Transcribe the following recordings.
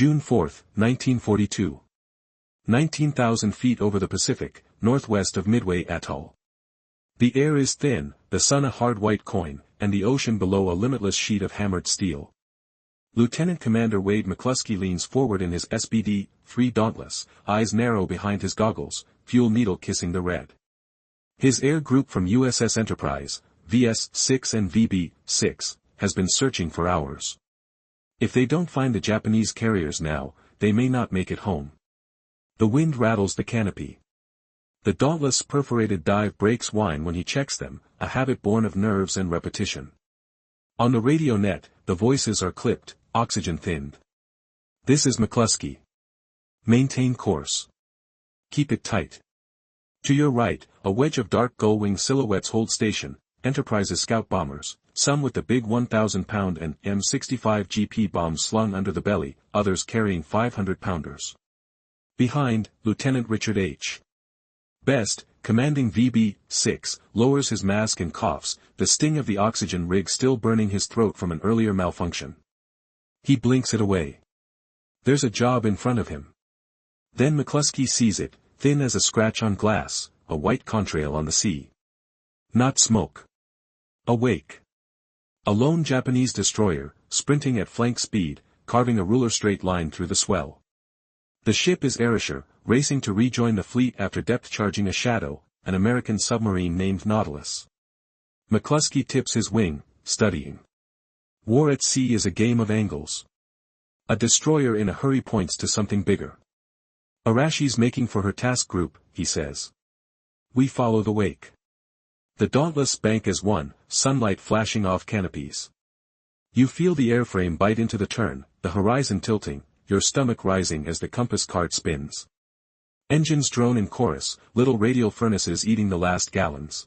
June 4, 1942. 19,000 feet over the Pacific, northwest of Midway Atoll. The air is thin, the sun a hard white coin, and the ocean below a limitless sheet of hammered steel. Lieutenant Commander Wade McCluskey leans forward in his SBD Dauntless, eyes narrow behind his goggles, fuel needle kissing the red. His air group from USS Enterprise, VS-6 and VB-6, has been searching for hours. If they don't find the Japanese carriers now, they may not make it home. The wind rattles the canopy. The Dauntless' perforated dive breaks whine when he checks them, a habit born of nerves and repetition. On the radio net, the voices are clipped, oxygen thinned. This is McCluskey. Maintain course. Keep it tight. To your right, a wedge of dark gull-wing silhouettes hold station, Enterprise's scout bombers, some with the big 1,000-pound and M65 GP bombs slung under the belly, others carrying 500-pounders. Behind, Lieutenant Richard H. Best, commanding VB-6, lowers his mask and coughs, the sting of the oxygen rig still burning his throat from an earlier malfunction. He blinks it away. There's a job in front of him. Then McCluskey sees it, thin as a scratch on glass, a white contrail on the sea. Not smoke. A wake. A lone Japanese destroyer, sprinting at flank speed, carving a ruler straight line through the swell. The ship is Arisher, racing to rejoin the fleet after depth-charging a Shadow, an American submarine named Nautilus. McCluskey tips his wing, studying. War at sea is a game of angles. A destroyer in a hurry points to something bigger. Arashi's making for her task group, he says. We follow the wake. The Dauntless bank as one, sunlight flashing off canopies. You feel the airframe bite into the turn, the horizon tilting, your stomach rising as the compass card spins. Engines drone in chorus, little radial furnaces eating the last gallons.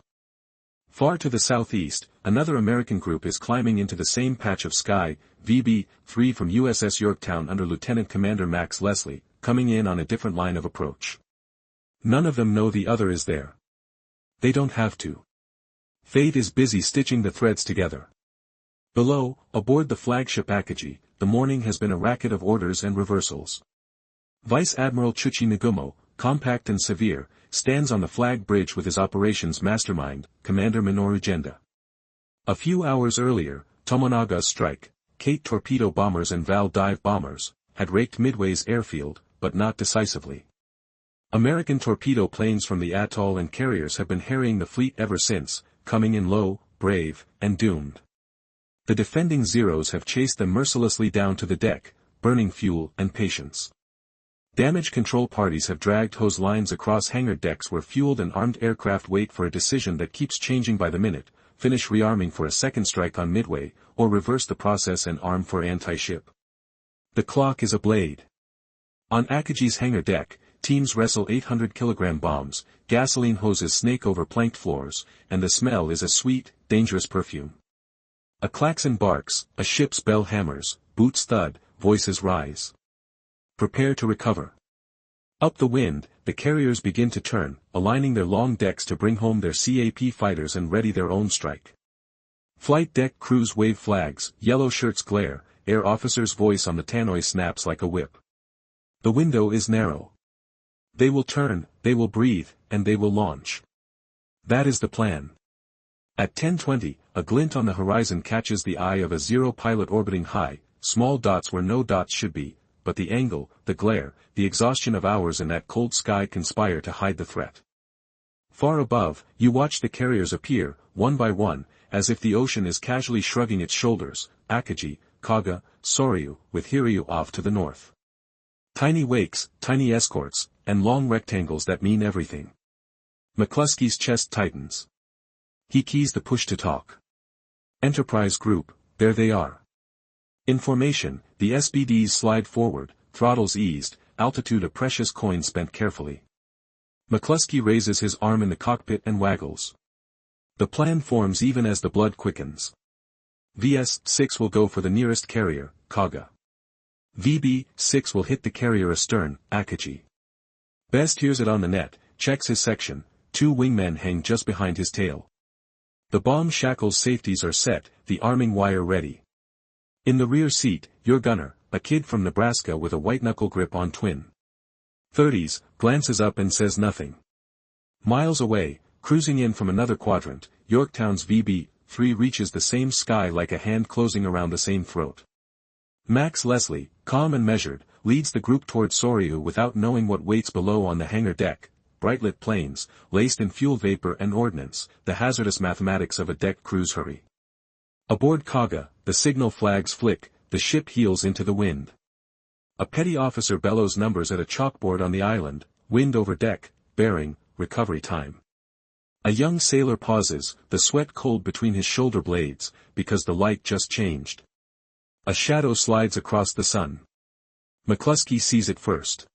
Far to the southeast, another American group is climbing into the same patch of sky, VB-3 from USS Yorktown under Lieutenant Commander Max Leslie, coming in on a different line of approach. None of them know the other is there. They don't have to. Fate is busy stitching the threads together. Below, aboard the flagship Akagi, the morning has been a racket of orders and reversals. Vice Admiral Nagumo, compact and severe, stands on the flag bridge with his operations mastermind, Commander Minoru Genda. A few hours earlier, Tomonaga's strike, Kate torpedo bombers and Val dive bombers, had raked Midway's airfield, but not decisively. American torpedo planes from the atoll and carriers have been harrying the fleet ever since, coming in low, brave, and doomed. The defending Zeros have chased them mercilessly down to the deck, burning fuel and patience. Damage control parties have dragged hose lines across hangar decks where fueled and armed aircraft wait for a decision that keeps changing by the minute, finish rearming for a second strike on Midway, or reverse the process and arm for anti-ship. The clock is a blade. On Akagi's hangar deck, teams wrestle 800-kilogram bombs, gasoline hoses snake over planked floors, and the smell is a sweet, dangerous perfume. A klaxon barks, a ship's bell hammers, boots thud, voices rise. Prepare to recover. Up the wind, the carriers begin to turn, aligning their long decks to bring home their CAP fighters and ready their own strike. Flight deck crews wave flags, yellow shirts glare, air officer's voice on the tannoy snaps like a whip. The window is narrow. They will turn, they will breathe, and they will launch. That is the plan. At 10:20, a glint on the horizon catches the eye of a Zero pilot orbiting high, small dots where no dots should be, but the angle, the glare, the exhaustion of hours in that cold sky conspire to hide the threat. Far above, you watch the carriers appear, one by one, as if the ocean is casually shrugging its shoulders, Akagi, Kaga, Soryu, with Hiryu off to the north. Tiny wakes, tiny escorts, and long rectangles that mean everything. McCluskey's chest tightens. He keys the push to talk. Enterprise Group, there they are. In formation, the SBDs slide forward, throttles eased, altitude a precious coin spent carefully. McCluskey raises his arm in the cockpit and waggles. The plan forms even as the blood quickens. VS-6 will go for the nearest carrier, Kaga. VB-6 will hit the carrier astern, Akagi. Best hears it on the net, checks his section, 2 wingmen hang just behind his tail. The bomb shackles safeties are set, the arming wire ready. In the rear seat, your gunner, a kid from Nebraska with a white-knuckle grip on twin 30s, glances up and says nothing. Miles away, cruising in from another quadrant, Yorktown's VB-3 reaches the same sky like a hand closing around the same throat. Max Leslie, calm and measured, leads the group towards Soryu without knowing what waits below on the hangar deck, bright-lit planes, laced in fuel vapor and ordnance, the hazardous mathematics of a deck cruise hurry. Aboard Kaga, the signal flags flick, the ship heels into the wind. A petty officer bellows numbers at a chalkboard on the island, wind over deck, bearing, recovery time. A young sailor pauses, the sweat cold between his shoulder blades, because the light just changed. A shadow slides across the sun. McCluskey sees it first.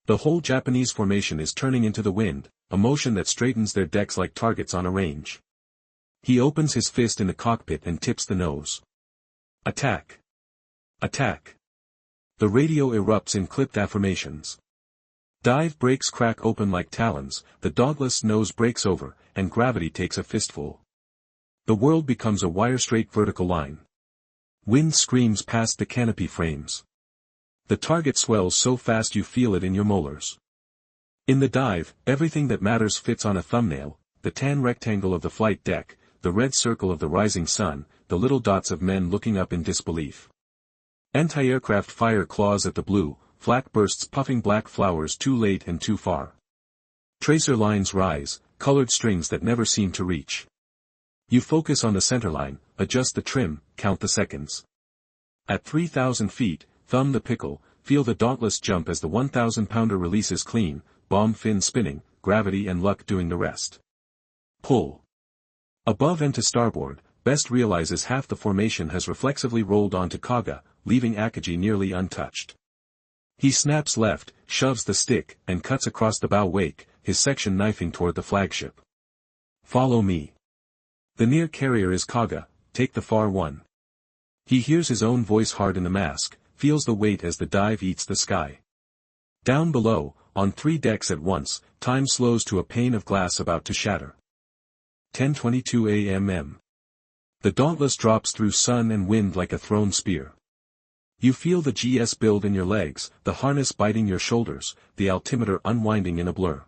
The whole Japanese formation is turning into the wind, a motion that straightens their decks like targets on a range. He opens his fist in the cockpit and tips the nose. Attack! Attack! The radio erupts in clipped affirmations. Dive brakes crack open like talons, the Dauntless nose breaks over, and gravity takes a fistful. The world becomes a wire-straight vertical line. Wind screams past the canopy frames. The target swells so fast you feel it in your molars. In the dive, everything that matters fits on a thumbnail, the tan rectangle of the flight deck, the red circle of the rising sun, the little dots of men looking up in disbelief. Anti-aircraft fire claws at the blue, flak bursts puffing black flowers too late and too far. Tracer lines rise, colored strings that never seem to reach. You focus on the centerline, adjust the trim, count the seconds. At 3,000 feet, thumb the pickle, feel the Dauntless jump as the 1,000-pounder releases clean, bomb fin spinning, gravity and luck doing the rest. Pull. Above and to starboard, Best realizes half the formation has reflexively rolled onto Kaga, leaving Akagi nearly untouched. He snaps left, shoves the stick, and cuts across the bow wake, his section knifing toward the flagship. Follow me. The near carrier is Kaga, take the far one. He hears his own voice hard in the mask, feels the weight as the dive eats the sky. Down below, on 3 decks at once, time slows to a pane of glass about to shatter. 10:22 a.m. The Dauntless drops through sun and wind like a thrown spear. You feel the GS build in your legs, the harness biting your shoulders, the altimeter unwinding in a blur.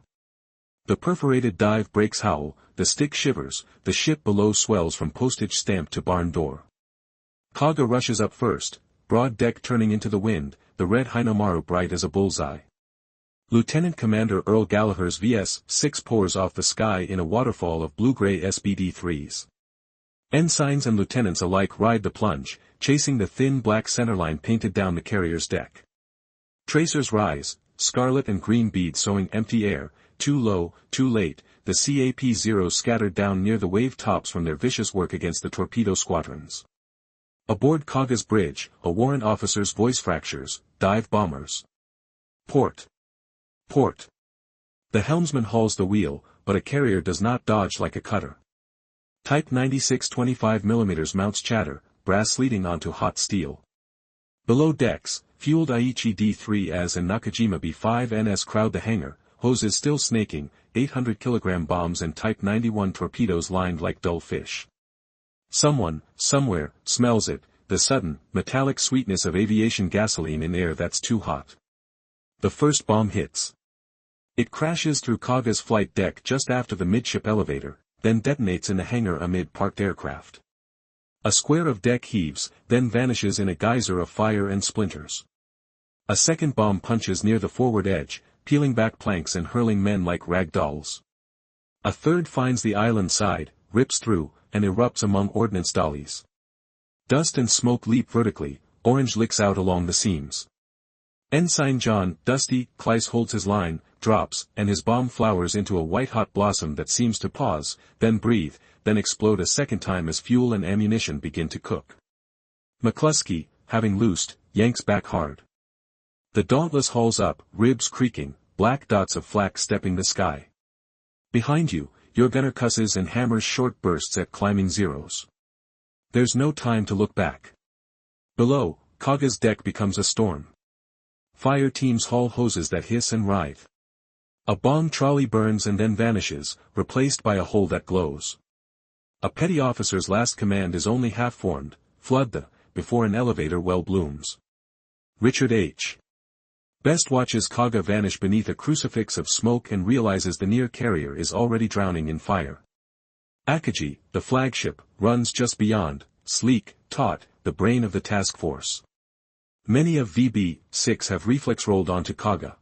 The perforated dive brakes howl, the stick shivers, the ship below swells from postage stamp to barn door. Kaga rushes up first, broad deck turning into the wind, the red Hinomaru bright as a bullseye. Lieutenant Commander Earl Gallagher's VS-6 pours off the sky in a waterfall of blue-gray SBD-3s. Ensigns and lieutenants alike ride the plunge, chasing the thin black centerline painted down the carrier's deck. Tracers rise, scarlet and green beads sowing empty air, too low, too late, the CAP-0s scattered down near the wave tops from their vicious work against the torpedo squadrons. Aboard Kaga's bridge, a warrant officer's voice fractures, dive bombers. Port. Port. The helmsman hauls the wheel, but a carrier does not dodge like a cutter. Type 96 25mm mounts chatter, brass leading onto hot steel. Below decks, fueled Aichi D3S and Nakajima B5NS crowd the hangar, hoses still snaking, 800-kilogram bombs and Type 91 torpedoes lined like dull fish. Someone, somewhere, smells it, the sudden, metallic sweetness of aviation gasoline in air that's too hot. The first bomb hits. It crashes through Kaga's flight deck just after the midship elevator, then detonates in the hangar amid parked aircraft. A square of deck heaves, then vanishes in a geyser of fire and splinters. A second bomb punches near the forward edge, peeling back planks and hurling men like rag dolls. A third finds the island side, rips through, and erupts among ordnance dollies. Dust and smoke leap vertically, orange licks out along the seams. Ensign John, Dusty, Kleiss holds his line, drops, and his bomb flowers into a white-hot blossom that seems to pause, then breathe, then explode a second time as fuel and ammunition begin to cook. McCluskey, having loosed, yanks back hard. The Dauntless hauls up, ribs creaking, black dots of flak stepping the sky. Behind you, your gunner cusses and hammers short bursts at climbing zeros. There's no time to look back. Below, Kaga's deck becomes a storm. Fire teams haul hoses that hiss and writhe. A bomb trolley burns and then vanishes, replaced by a hole that glows. A petty officer's last command is only half-formed, flood the, before an elevator well blooms. Richard H. Best watches Kaga vanish beneath a crucifix of smoke and realizes the near carrier is already drowning in fire. Akagi, the flagship, runs just beyond, sleek, taut, the brain of the task force. Many of VB-6 have reflex rolled onto Kaga.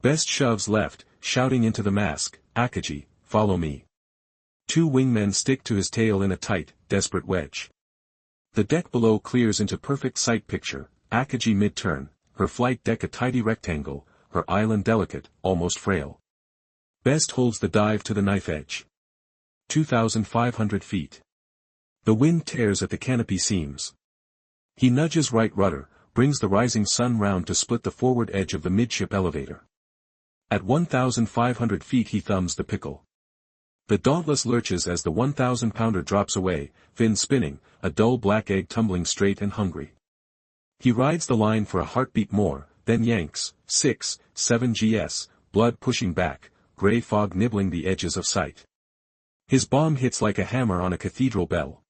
Best shoves left, shouting into the mask, Akagi, follow me. Two wingmen stick to his tail in a tight, desperate wedge. The deck below clears into perfect sight picture, Akagi mid-turn, her flight deck a tidy rectangle, her island delicate, almost frail. Best holds the dive to the knife edge. 2,500 feet. The wind tears at the canopy seams. He nudges right rudder, brings the rising sun round to split the forward edge of the midship elevator. At 1,500 feet he thumbs the pickle. The Dauntless lurches as the 1,000-pounder drops away, fin spinning, a dull black egg tumbling straight and hungry. He rides the line for a heartbeat more, then yanks, 6, 7 GS, blood pushing back, gray fog nibbling the edges of sight. His bomb hits like a hammer on a cathedral bell.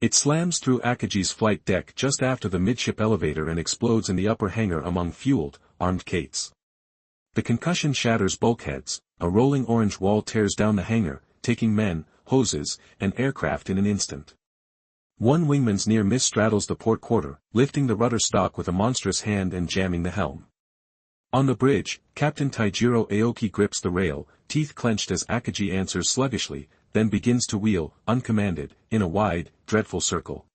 It slams through Akagi's flight deck just after the midship elevator and explodes in the upper hangar among fueled, armed Kates. The concussion shatters bulkheads, a rolling orange wall tears down the hangar, taking men, hoses, and aircraft in an instant. One wingman's near miss straddles the port quarter, lifting the rudder stalk with a monstrous hand and jamming the helm. On the bridge, Captain Taijiro Aoki grips the rail, teeth clenched as Akagi answers sluggishly, then begins to wheel, uncommanded, in a wide, dreadful circle.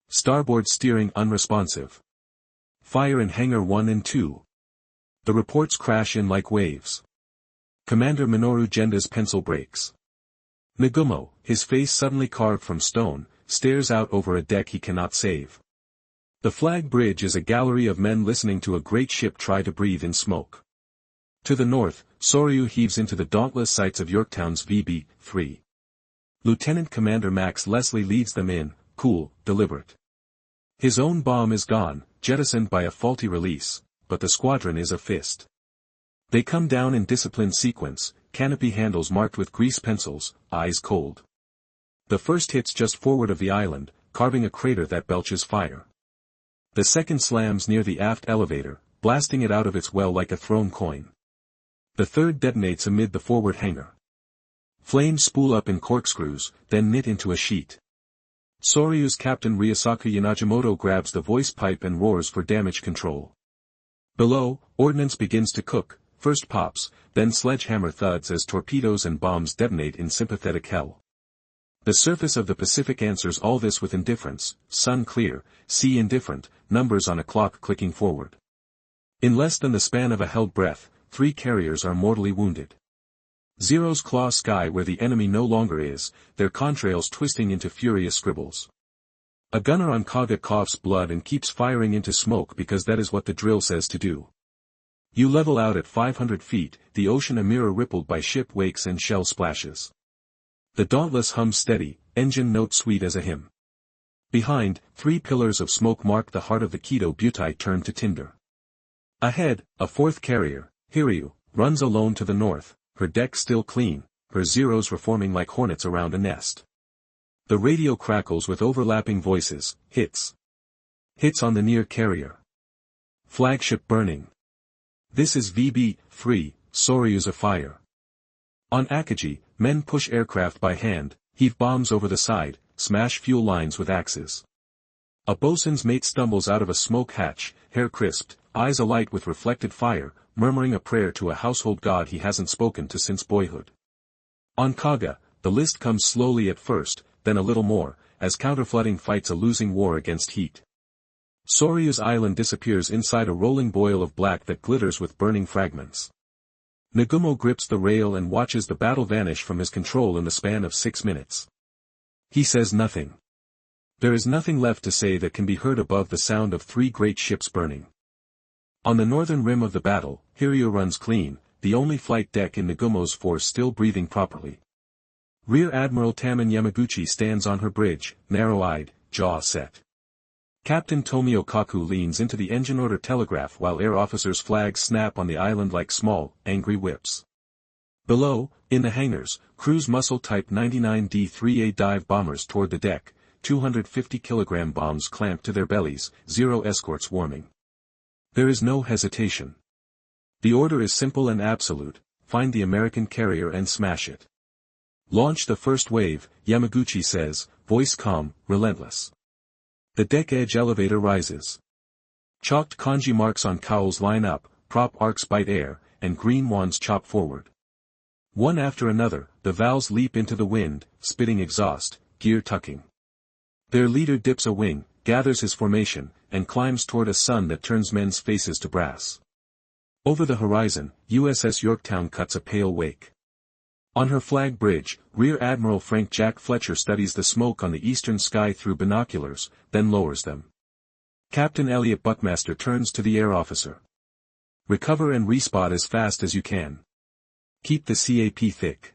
Starboard steering unresponsive. Fire in hangar 1 and 2. The reports crash in like waves. Commander Minoru Genda's pencil breaks. Nagumo, his face suddenly carved from stone, stares out over a deck he cannot save. The flag bridge is a gallery of men listening to a great ship try to breathe in smoke. To the north, Soryu heaves into the dauntless sights of Yorktown's VB-3. Lieutenant Commander Max Leslie leads them in, cool, deliberate. His own bomb is gone, jettisoned by a faulty release, but the squadron is a fist. They come down in disciplined sequence, canopy handles marked with grease pencils, eyes cold. The first hits just forward of the island, carving a crater that belches fire. The second slams near the aft elevator, blasting it out of its well like a thrown coin. The third detonates amid the forward hangar. Flames spool up in corkscrews, then knit into a sheet. Soryu's Captain Ryosaku Yanagimoto grabs the voice pipe and roars for damage control. Below, ordnance begins to cook, first pops, then sledgehammer thuds as torpedoes and bombs detonate in sympathetic hell. The surface of the Pacific answers all this with indifference, sun clear, sea indifferent, numbers on a clock clicking forward. In less than the span of a held breath, 3 carriers are mortally wounded. Zeros claw sky where the enemy no longer is, their contrails twisting into furious scribbles. A gunner on Kaga coughs blood and keeps firing into smoke because that is what the drill says to do. You level out at 500 feet, the ocean a mirror rippled by ship wakes and shell splashes. The Dauntless hums steady, engine note sweet as a hymn. Behind, 3 pillars of smoke mark the heart of the Keto Butai turned to tinder. Ahead, a 4th carrier, Hiryu, runs alone to the north, her deck still clean, her zeros reforming like hornets around a nest. The radio crackles with overlapping voices, hits. Hits on the near carrier. Flagship burning. This is VB-3, Soryu's afire. On Akagi, men push aircraft by hand, heave bombs over the side, smash fuel lines with axes. A bosun's mate stumbles out of a smoke hatch, hair crisped, eyes alight with reflected fire, murmuring a prayer to a household god he hasn't spoken to since boyhood. On Kaga, the list comes slowly at first, then a little more, as counterflooding fights a losing war against heat. Soryu's island disappears inside a rolling boil of black that glitters with burning fragments. Nagumo grips the rail and watches the battle vanish from his control in the span of 6 minutes. He says nothing. There is nothing left to say that can be heard above the sound of 3 great ships burning. On the northern rim of the battle, Hiryu runs clean, the only flight deck in Nagumo's force still breathing properly. Rear Admiral Taman Yamaguchi stands on her bridge, narrow-eyed, jaw set. Captain Tomio Kaku leans into the engine order telegraph while air officers' flags snap on the island like small, angry whips. Below, in the hangars, crews muscle Type 99D-3A dive bombers toward the deck, 250-kilogram bombs clamped to their bellies, 0 escorts warming. There is no hesitation. The order is simple and absolute: find the American carrier and smash it. Launch the first wave, Yamaguchi says, voice calm, relentless. The deck edge elevator rises. Chalked kanji marks on cowls line up, prop arcs bite air, and green wands chop forward. One after another, the valves leap into the wind, spitting exhaust, gear tucking. Their leader dips a wing, gathers his formation, and climbs toward a sun that turns men's faces to brass. Over the horizon, USS Yorktown cuts a pale wake. On her flag bridge, Rear Admiral Frank Jack Fletcher studies the smoke on the eastern sky through binoculars, then lowers them. Captain Elliot Buckmaster turns to the air officer. Recover and respot as fast as you can. Keep the CAP thick.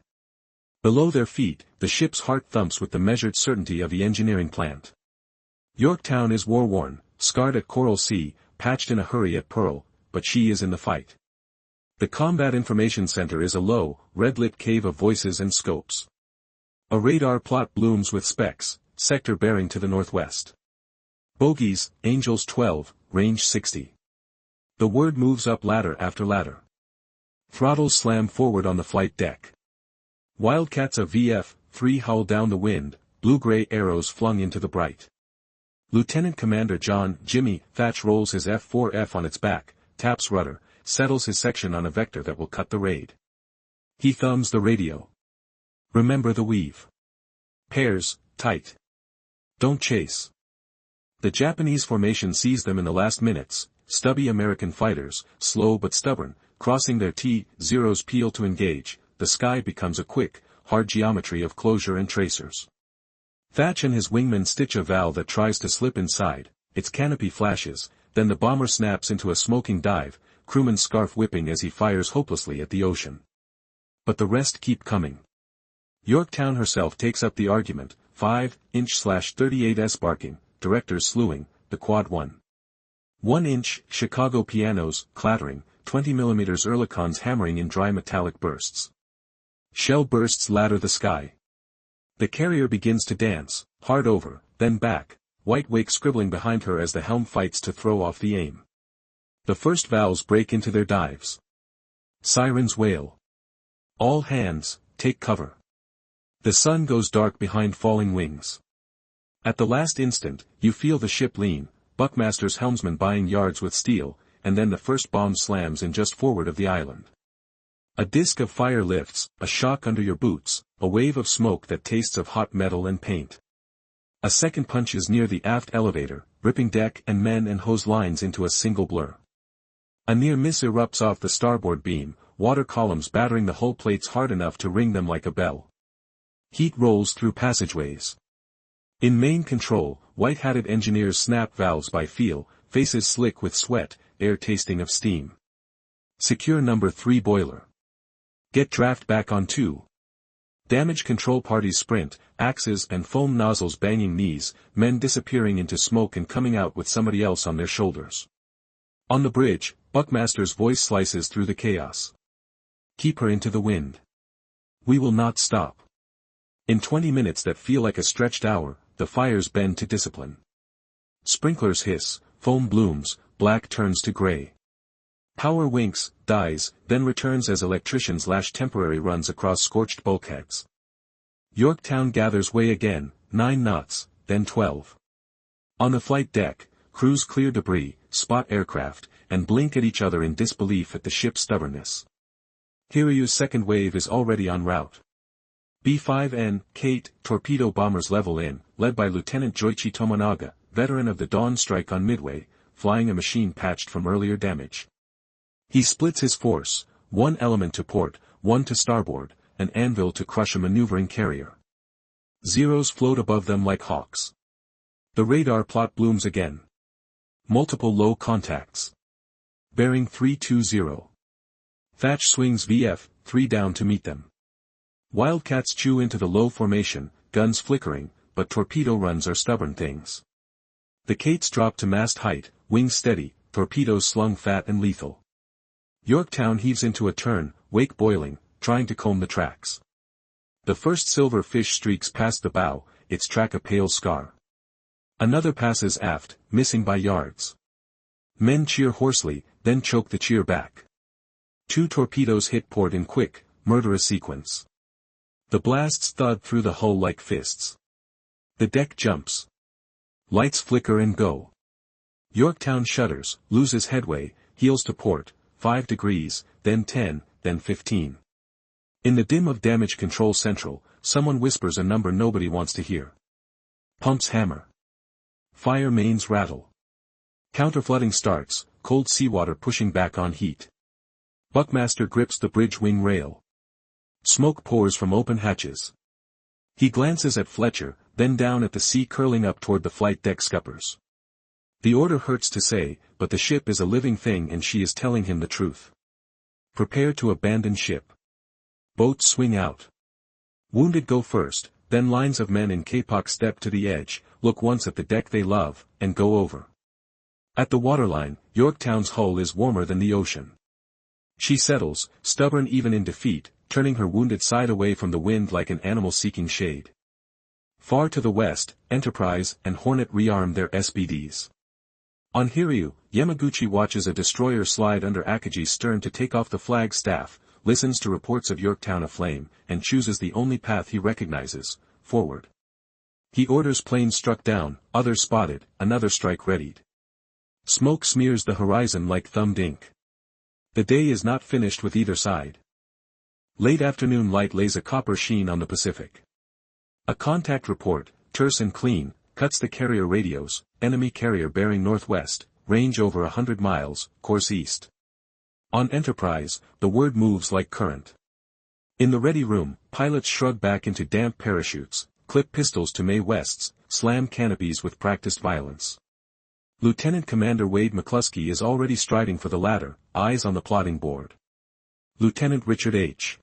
Below their feet, the ship's heart thumps with the measured certainty of the engineering plant. Yorktown is war-worn, scarred at Coral Sea, patched in a hurry at Pearl, but she is in the fight. The Combat Information Center is a low, red-lit cave of voices and scopes. A radar plot blooms with specs, sector bearing to the northwest. Bogies, Angels 12, range 60. The word moves up ladder after ladder. Throttles slam forward on the flight deck. Wildcats of VF-3 howl down the wind, blue-gray arrows flung into the bright. Lieutenant Commander John Jimmy Thatch rolls his F-4F on its back, taps rudder, settles his section on a vector that will cut the raid. He thumbs the radio. Remember the weave. Pairs, tight. Don't chase. The Japanese formation sees them in the last minutes, stubby American fighters, slow but stubborn, crossing their T-0's peel to engage. The sky becomes a quick, hard geometry of closure and tracers. Thatch and his wingmen stitch a valve that tries to slip inside, its canopy flashes, then the bomber snaps into a smoking dive, crewman's scarf whipping as he fires hopelessly at the ocean. But the rest keep coming. Yorktown herself takes up the argument, 5-inch/38s barking, directors slewing, the quad 1-inch Chicago pianos clattering, 20mm Ehrlichons hammering in dry metallic bursts. Shell bursts ladder the sky. The carrier begins to dance, hard over, then back, white wake scribbling behind her as the helm fights to throw off the aim. The first valves break into their dives. Sirens wail. All hands, take cover. The sun goes dark behind falling wings. At the last instant, you feel the ship lean, Buckmaster's helmsman buying yards with steel, and then the first bomb slams in just forward of the island. A disk of fire lifts, a shock under your boots, a wave of smoke that tastes of hot metal and paint. A second punches near the aft elevator, ripping deck and men and hose lines into a single blur. A near miss erupts off the starboard beam, water columns battering the hull plates hard enough to ring them like a bell. Heat rolls through passageways. In main control, white-hatted engineers snap valves by feel, faces slick with sweat, air tasting of steam. Secure number 3 boiler. Get draft back on 2. Damage control parties sprint, axes and foam nozzles banging knees, men disappearing into smoke and coming out with somebody else on their shoulders. On the bridge, Buckmaster's voice slices through the chaos. Keep her into the wind. We will not stop. In 20 minutes that feel like a stretched hour, the fires bend to discipline. Sprinklers hiss, foam blooms, black turns to gray. Power winks, dies, then returns as electricians lash temporary runs across scorched bulkheads. Yorktown gathers way again, 9 knots, then 12. On the flight deck, crews clear debris, spot aircraft, and blink at each other in disbelief at the ship's stubbornness. Hiryu's second wave is already en route. B-5N, Kate, torpedo bombers level in, led by Lieutenant Joichi Tomonaga, veteran of the Dawn strike on Midway, flying a machine patched from earlier damage. He splits his force, one element to port, one to starboard, an anvil to crush a maneuvering carrier. Zeros float above them like hawks. The radar plot blooms again. Multiple low contacts. Bearing 320. Thatch swings VF-3 down to meet them. Wildcats chew into the low formation, guns flickering, but torpedo runs are stubborn things. The Kates drop to mast height, wings steady, torpedoes slung fat and lethal. Yorktown heaves into a turn, wake boiling, trying to comb the tracks. The first silver fish streaks past the bow, its track a pale scar. Another passes aft, missing by yards. Men cheer hoarsely, then choke the cheer back. 2 torpedoes hit port in quick, murderous sequence. The blasts thud through the hull like fists. The deck jumps. Lights flicker and go. Yorktown shudders, loses headway, heels to port, 5 degrees, then 10, then 15. In the dim of damage control central, someone whispers a number nobody wants to hear. Pumps hammer. Fire mains rattle. Counterflooding starts, cold seawater pushing back on heat. Buckmaster grips the bridge wing rail. Smoke pours from open hatches. He glances at Fletcher, then down at the sea curling up toward the flight deck scuppers. The order hurts to say, but the ship is a living thing and she is telling him the truth. Prepare to abandon ship. Boats swing out. Wounded go first, then lines of men in kapok step to the edge, look once at the deck they love, and go over. At the waterline, Yorktown's hull is warmer than the ocean. She settles, stubborn even in defeat, turning her wounded side away from the wind like an animal seeking shade. Far to the west, Enterprise and Hornet rearm their SBDs. On Hiryu, Yamaguchi watches a destroyer slide under Akagi's stern to take off the flag staff, listens to reports of Yorktown aflame, and chooses the only path he recognizes, forward. He orders planes struck down, others spotted, another strike readied. Smoke smears the horizon like thumbed ink. The day is not finished with either side. Late afternoon light lays a copper sheen on the Pacific. A contact report, terse and clean, cuts the carrier radios, enemy carrier bearing northwest, range over 100 miles, course east. On Enterprise, the word moves like current. In the ready room, pilots shrug back into damp parachutes, clip pistols to Mae Wests, slam canopies with practiced violence. Lieutenant Commander Wade McCluskey is already striding for the ladder, eyes on the plotting board. Lieutenant Richard H.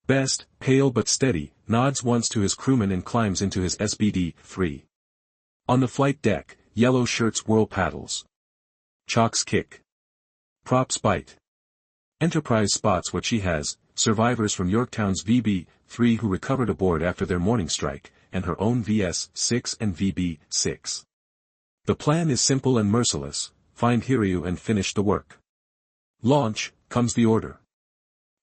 Best, pale but steady, nods once to his crewman and climbs into his SBD-3. On the flight deck, yellow shirts whirl paddles. Chocks kick. Props bite. Enterprise spots what she has, survivors from Yorktown's VB-3 who recovered aboard after their morning strike, and her own VS-6 and VB-6. The plan is simple and merciless, find Hiryu and finish the work. Launch, comes the order.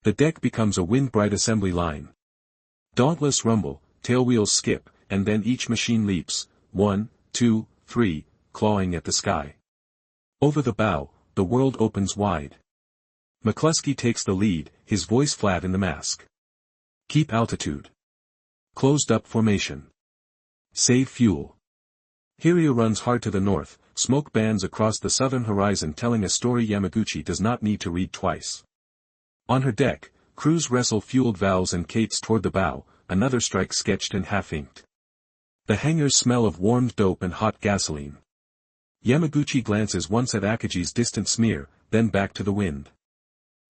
The deck becomes a wind-bright assembly line. Dauntless rumble, tailwheels skip, and then each machine leaps, 1, 2, 3, clawing at the sky. Over the bow, the world opens wide. McCluskey takes the lead, his voice flat in the mask. Keep altitude. Closed-up formation. Save fuel. Hiryu runs hard to the north, smoke bands across the southern horizon telling a story Yamaguchi does not need to read twice. On her deck, crews wrestle fueled valves and cates toward the bow, another strike sketched and half-inked. The hangars smell of warmed dope and hot gasoline. Yamaguchi glances once at Akagi's distant smear, then back to the wind.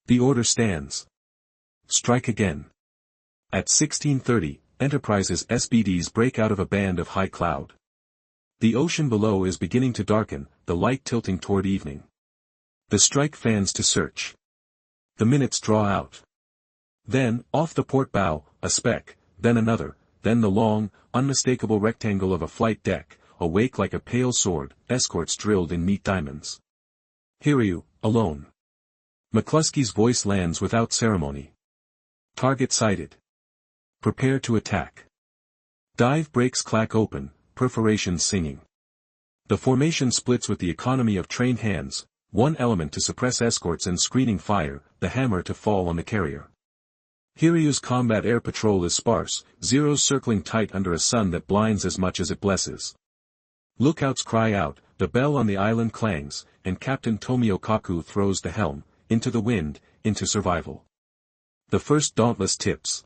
The order stands. Strike again. At 16:30, Enterprise's SBDs break out of a band of high cloud. The ocean below is beginning to darken, the light tilting toward evening. The strike fans to search. The minutes draw out. Then, off the port bow, a speck, then another, then the long, unmistakable rectangle of a flight deck, awake like a pale sword, escorts drilled in neat diamonds. Hiryu, alone. McCluskey's voice lands without ceremony. Target sighted. Prepare to attack. Dive brakes clack open, perforations singing. The formation splits with the economy of trained hands, one element to suppress escorts and screening fire, the hammer to fall on the carrier. Hiryu's combat air patrol is sparse, Zeros circling tight under a sun that blinds as much as it blesses. Lookouts cry out, the bell on the island clangs, and Captain Tomio Kaku throws the helm, into the wind, into survival. The first Dauntless tips.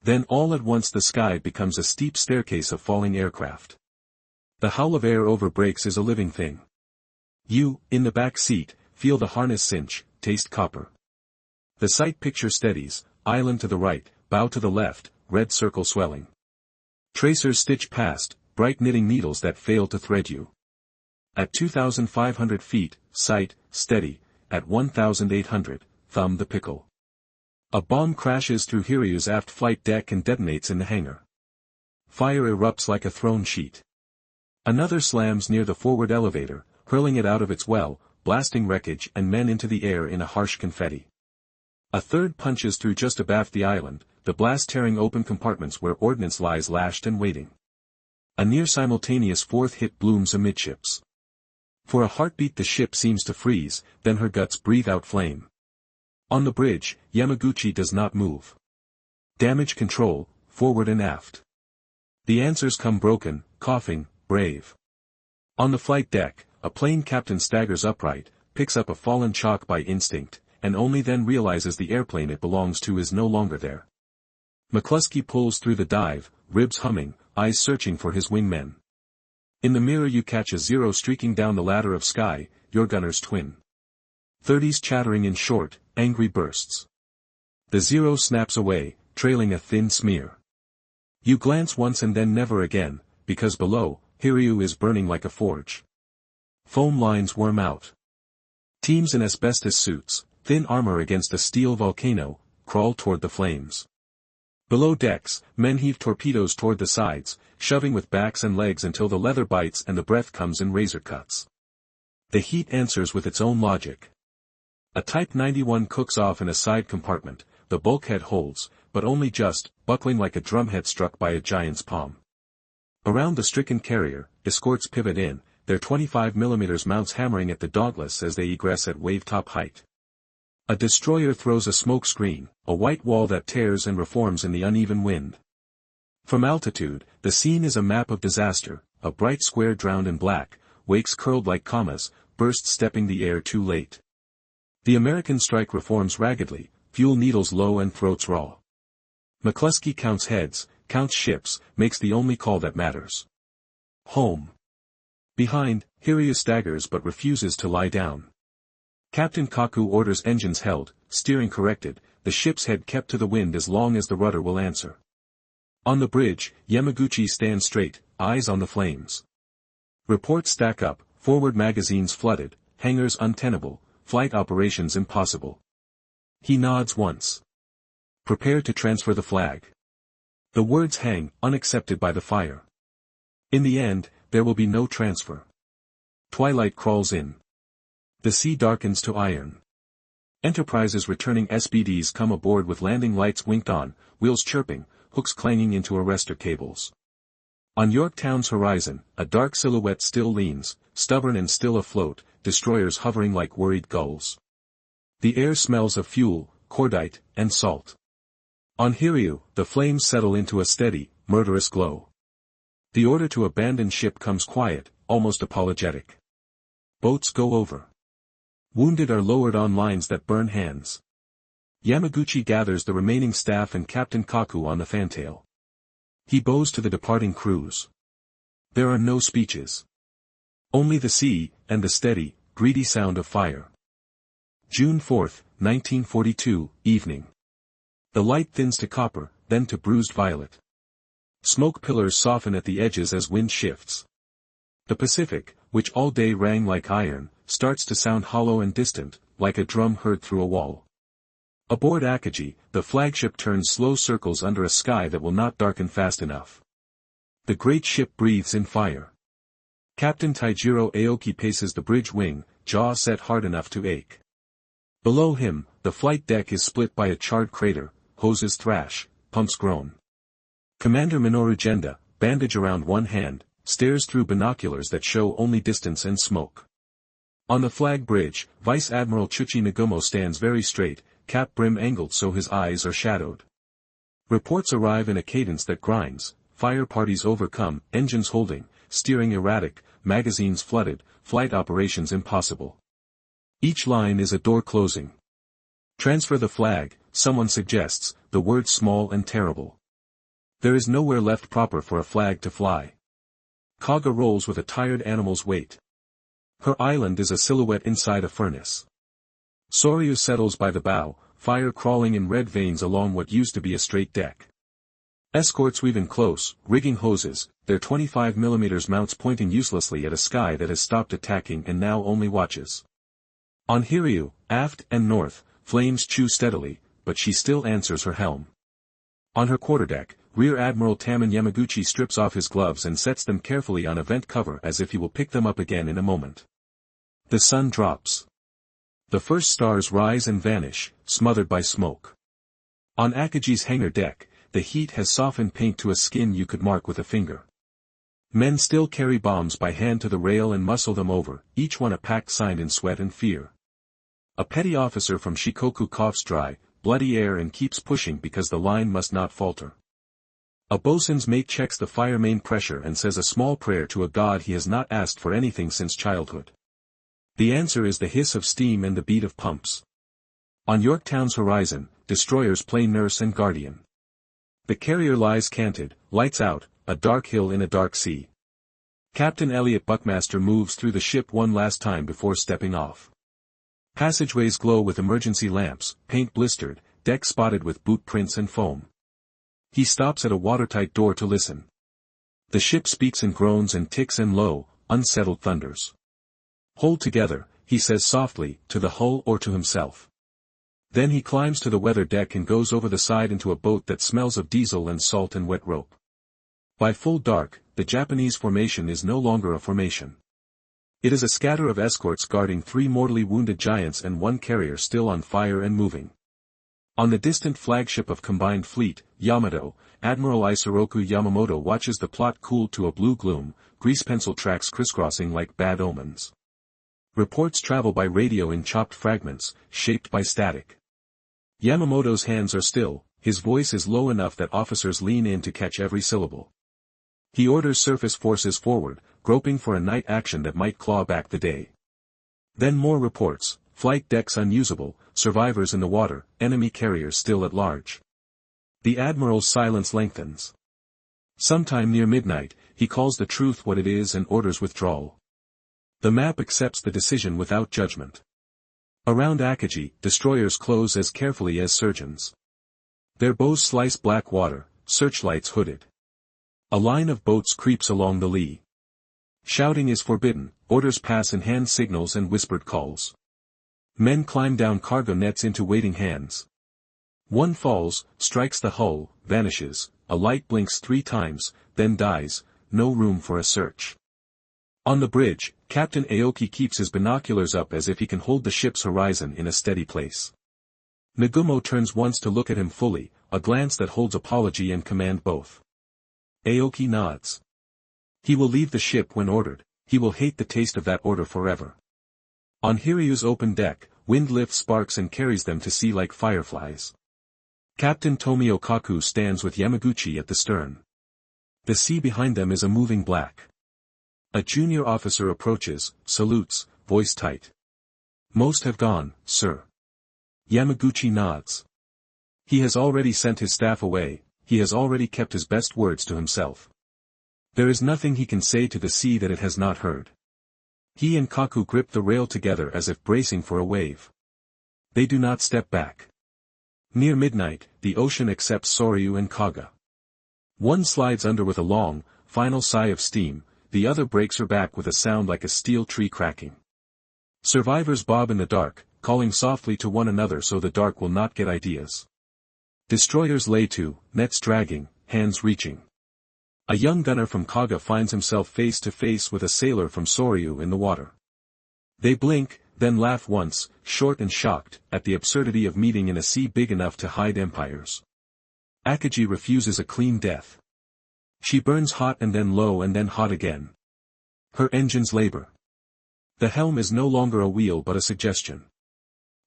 Then all at once the sky becomes a steep staircase of falling aircraft. The howl of air over brakes is a living thing. You, in the back seat, feel the harness cinch, taste copper. The sight picture steadies, island to the right, bow to the left, red circle swelling. Tracers stitch past, bright knitting needles that fail to thread you. At 2,500 feet, sight, steady, at 1,800, thumb the pickle. A bomb crashes through Hiryu's aft flight deck and detonates in the hangar. Fire erupts like a thrown sheet. Another slams near the forward elevator, hurling it out of its well, blasting wreckage and men into the air in a harsh confetti. A third punches through just abaft the island, the blast tearing open compartments where ordnance lies lashed and waiting. A near-simultaneous fourth hit blooms amidships. For a heartbeat the ship seems to freeze, then her guts breathe out flame. On the bridge, Yamaguchi does not move. Damage control, forward and aft. The answers come broken, coughing, brave. On the flight deck, a plane captain staggers upright, picks up a fallen chalk by instinct, and only then realizes the airplane it belongs to is no longer there. McCluskey pulls through the dive, ribs humming, eyes searching for his wingmen. In the mirror you catch a Zero streaking down the ladder of sky, your gunner's twin. 30s chattering in short, angry bursts. The Zero snaps away, trailing a thin smear. You glance once and then never again, because below, Hiryu is burning like a forge. Foam lines worm out. Teams in asbestos suits, thin armor against a steel volcano, crawl toward the flames. Below decks, men heave torpedoes toward the sides, shoving with backs and legs until the leather bites and the breath comes in razor cuts. The heat answers with its own logic. A Type 91 cooks off in a side compartment, the bulkhead holds, but only just, buckling like a drumhead struck by a giant's palm. Around the stricken carrier, escorts pivot in, their 25mm mounts hammering at the Dauntless as they egress at wave-top height. A destroyer throws a smoke screen, a white wall that tears and reforms in the uneven wind. From altitude, the scene is a map of disaster, a bright square drowned in black, wakes curled like commas, burst stepping the air too late. The American strike reforms raggedly, fuel needles low and throats raw. McCluskey counts heads, counts ships, makes the only call that matters. Home. Behind, Hiryu staggers but refuses to lie down. Captain Kaku orders engines held, steering corrected, the ship's head kept to the wind as long as the rudder will answer. On the bridge, Yamaguchi stands straight, eyes on the flames. Reports stack up, forward magazines flooded, hangars untenable, flight operations impossible. He nods once. Prepare to transfer the flag. The words hang, unaccepted by the fire. In the end, there will be no transfer. Twilight crawls in. The sea darkens to iron. Enterprise's returning SBDs come aboard with landing lights winked on, wheels chirping, hooks clanging into arrestor cables. On Yorktown's horizon, a dark silhouette still leans, stubborn and still afloat, destroyers hovering like worried gulls. The air smells of fuel, cordite, and salt. On Hiryu, the flames settle into a steady, murderous glow. The order to abandon ship comes quiet, almost apologetic. Boats go over. Wounded are lowered on lines that burn hands. Yamaguchi gathers the remaining staff and Captain Kaku on the fantail. He bows to the departing crews. There are no speeches. Only the sea, and the steady, greedy sound of fire. June 4, 1942, evening. The light thins to copper, then to bruised violet. Smoke pillars soften at the edges as wind shifts. The Pacific, which all day rang like iron, starts to sound hollow and distant, like a drum heard through a wall. Aboard Akagi, the flagship turns slow circles under a sky that will not darken fast enough. The great ship breathes in fire. Captain Taijiro Aoki paces the bridge wing, jaw set hard enough to ache. Below him, the flight deck is split by a charred crater, hoses thrash, pumps groan. Commander Minoru Genda, bandage around one hand, stares through binoculars that show only distance and smoke. On the flag bridge, Vice Admiral Chuchi Nagumo stands very straight, cap brim angled so his eyes are shadowed. Reports arrive in a cadence that grinds, fire parties overcome, engines holding, steering erratic, magazines flooded, flight operations impossible. Each line is a door closing. Transfer the flag, someone suggests, the word small and terrible. There is nowhere left proper for a flag to fly. Kaga rolls with a tired animal's weight. Her island is a silhouette inside a furnace. Soryu settles by the bow, fire crawling in red veins along what used to be a straight deck. Escorts weave in close, rigging hoses, their 25mm mounts pointing uselessly at a sky that has stopped attacking and now only watches. On Hiryu, aft and north, flames chew steadily, but she still answers her helm. On her quarterdeck, Rear Admiral Taman Yamaguchi strips off his gloves and sets them carefully on a vent cover as if he will pick them up again in a moment. The sun drops. The first stars rise and vanish, smothered by smoke. On Akagi's hangar deck, the heat has softened paint to a skin you could mark with a finger. Men still carry bombs by hand to the rail and muscle them over, each one a pact signed in sweat and fear. A petty officer from Shikoku coughs dry, bloody air and keeps pushing because the line must not falter. A bosun's mate checks the fire main pressure and says a small prayer to a god he has not asked for anything since childhood. The answer is the hiss of steam and the beat of pumps. On Yorktown's horizon, destroyers play nurse and guardian. The carrier lies canted, lights out, a dark hill in a dark sea. Captain Elliot Buckmaster moves through the ship one last time before stepping off. Passageways glow with emergency lamps, paint blistered, deck spotted with boot prints and foam. He stops at a watertight door to listen. The ship speaks in groans and ticks and low, unsettled thunders. Hold together, he says softly, to the hull or to himself. Then he climbs to the weather deck and goes over the side into a boat that smells of diesel and salt and wet rope. By full dark, the Japanese formation is no longer a formation. It is a scatter of escorts guarding 3 mortally wounded giants and 1 carrier still on fire and moving. On the distant flagship of Combined Fleet, Yamato, Admiral Isoroku Yamamoto watches the plot cool to a blue gloom, grease pencil tracks crisscrossing like bad omens. Reports travel by radio in chopped fragments, shaped by static. Yamamoto's hands are still, his voice is low enough that officers lean in to catch every syllable. He orders surface forces forward, groping for a night action that might claw back the day. Then more reports, flight decks unusable, survivors in the water, enemy carriers still at large. The Admiral's silence lengthens. Sometime near midnight, he calls the truth what it is and orders withdrawal. The map accepts the decision without judgment. Around Akagi, destroyers close as carefully as surgeons. Their bows slice black water, searchlights hooded. A line of boats creeps along the lee. Shouting is forbidden, orders pass in hand signals and whispered calls. Men climb down cargo nets into waiting hands. One falls, strikes the hull, vanishes, a light blinks 3 times, then dies, no room for a search. On the bridge, Captain Aoki keeps his binoculars up as if he can hold the ship's horizon in a steady place. Nagumo turns once to look at him fully, a glance that holds apology and command both. Aoki nods. He will leave the ship when ordered, he will hate the taste of that order forever. On Hiryu's open deck, wind lifts sparks and carries them to sea like fireflies. Captain Tomio Kaku stands with Yamaguchi at the stern. The sea behind them is a moving black. A junior officer approaches, salutes, voice tight. Most have gone, sir. Yamaguchi nods. He has already sent his staff away, he has already kept his best words to himself. There is nothing he can say to the sea that it has not heard. He and Kaku grip the rail together as if bracing for a wave. They do not step back. Near midnight, the ocean accepts Soryu and Kaga. One slides under with a long, final sigh of steam, the other breaks her back with a sound like a steel tree cracking. Survivors bob in the dark, calling softly to one another so the dark will not get ideas. Destroyers lay to, nets dragging, hands reaching. A young gunner from Kaga finds himself face to face with a sailor from Soryu in the water. They blink, then laugh once, short and shocked, at the absurdity of meeting in a sea big enough to hide empires. Akagi refuses a clean death. She burns hot and then low and then hot again. Her engines labor. The helm is no longer a wheel but a suggestion.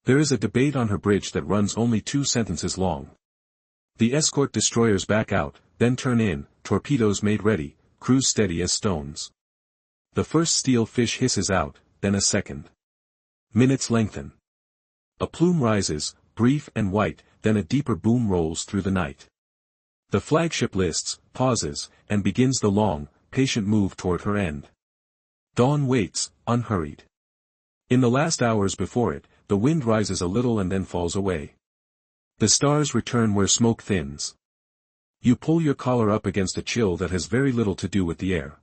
There is a debate on her bridge that runs only 2 sentences long. The escort destroyers back out, then turn in, torpedoes made ready, crews steady as stones. The first steel fish hisses out, then a second. Minutes lengthen. A plume rises, brief and white, then a deeper boom rolls through the night. The flagship lists, pauses, and begins the long, patient move toward her end. Dawn waits, unhurried. In the last hours before it, the wind rises a little and then falls away. The stars return where smoke thins. You pull your collar up against a chill that has very little to do with the air.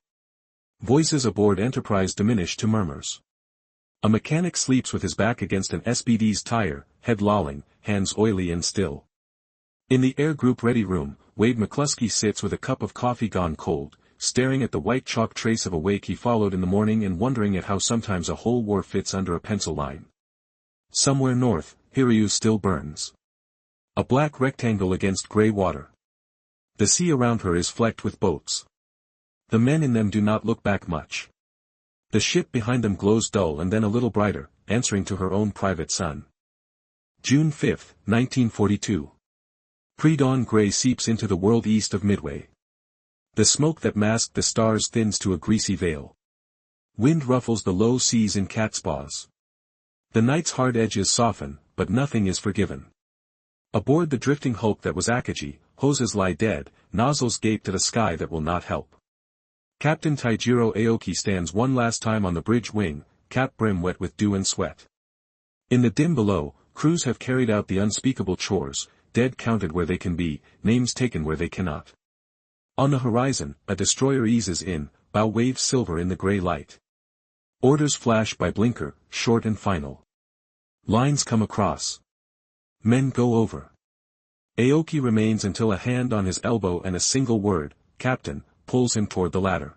Voices aboard Enterprise diminish to murmurs. A mechanic sleeps with his back against an SBD's tire, head lolling, hands oily and still. In the Air Group ready room, Wade McCluskey sits with a cup of coffee gone cold, staring at the white chalk trace of a wake he followed in the morning and wondering at how sometimes a whole war fits under a pencil line. Somewhere north, Hiryu still burns. A black rectangle against grey water. The sea around her is flecked with boats. The men in them do not look back much. The ship behind them glows dull and then a little brighter, answering to her own private sun. June 5, 1942. Pre-dawn grey seeps into the world east of Midway. The smoke that masked the stars thins to a greasy veil. Wind ruffles the low seas in catspaws. The night's hard edges soften, but nothing is forgiven. Aboard the drifting hulk that was Akagi, hoses lie dead, nozzles gape at a sky that will not help. Captain Taijiro Aoki stands one last time on the bridge wing, cap brim wet with dew and sweat. In the dim below, crews have carried out the unspeakable chores, dead counted where they can be, names taken where they cannot. On the horizon, a destroyer eases in, bow waves silver in the grey light. Orders flash by blinker, short and final. Lines come across. Men go over. Aoki remains until a hand on his elbow and a single word, "Captain," pulls him toward the ladder.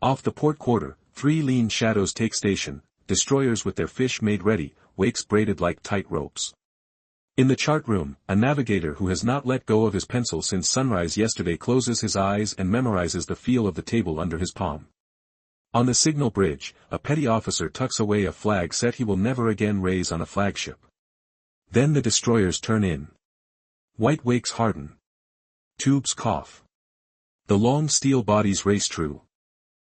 Off the port quarter, 3 lean shadows take station, destroyers with their fish made ready, wakes braided like tight ropes. In the chart room, a navigator who has not let go of his pencil since sunrise yesterday closes his eyes and memorizes the feel of the table under his palm. On the signal bridge, a petty officer tucks away a flag set he will never again raise on a flagship. Then the destroyers turn in. White wakes harden. Tubes cough. The long steel bodies race true.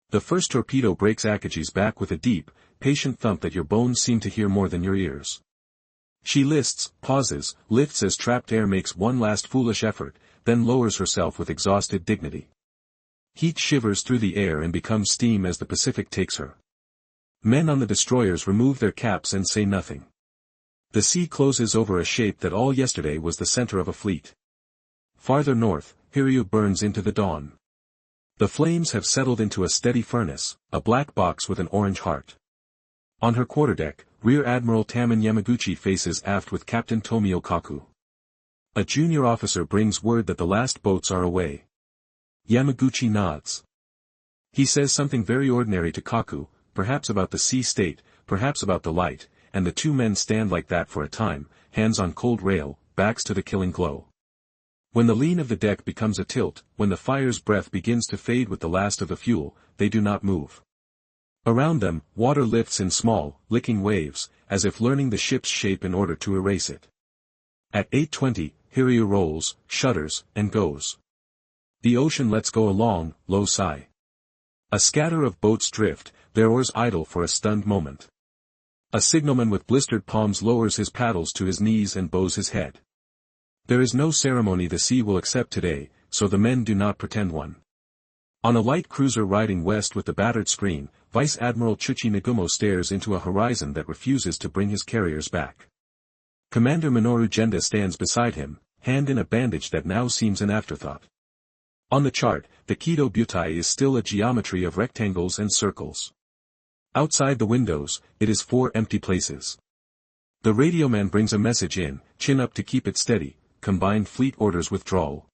The first torpedo breaks Akagi's back with a deep, patient thump that your bones seem to hear more than your ears. She lists, pauses, lifts as trapped air makes one last foolish effort, then lowers herself with exhausted dignity. Heat shivers through the air and becomes steam as the Pacific takes her. Men on the destroyers remove their caps and say nothing. The sea closes over a shape that all yesterday was the center of a fleet. Farther north, Hiryu burns into the dawn. The flames have settled into a steady furnace, a black box with an orange heart. On her quarterdeck, Rear Admiral Taman Yamaguchi faces aft with Captain Tomio Kaku. A junior officer brings word that the last boats are away. Yamaguchi nods. He says something very ordinary to Kaku, perhaps about the sea state, perhaps about the light, and the 2 men stand like that for a time, hands on cold rail, backs to the killing glow. When the lean of the deck becomes a tilt, when the fire's breath begins to fade with the last of the fuel, they do not move. Around them, water lifts in small, licking waves, as if learning the ship's shape in order to erase it. At 8:20, Hiryu rolls, shudders, and goes. The ocean lets go a long, low sigh. A scatter of boats drift, their oars idle for a stunned moment. A signalman with blistered palms lowers his paddles to his knees and bows his head. There is no ceremony the sea will accept today, so the men do not pretend one. On a light cruiser riding west with the battered screen, Vice Admiral Chuchi Nagumo stares into a horizon that refuses to bring his carriers back. Commander Minoru Genda stands beside him, hand in a bandage that now seems an afterthought. On the chart, the Kido Butai is still a geometry of rectangles and circles. Outside the windows, it is 4 empty places. The radioman brings a message in, chin up to keep it steady, combined fleet orders withdrawal.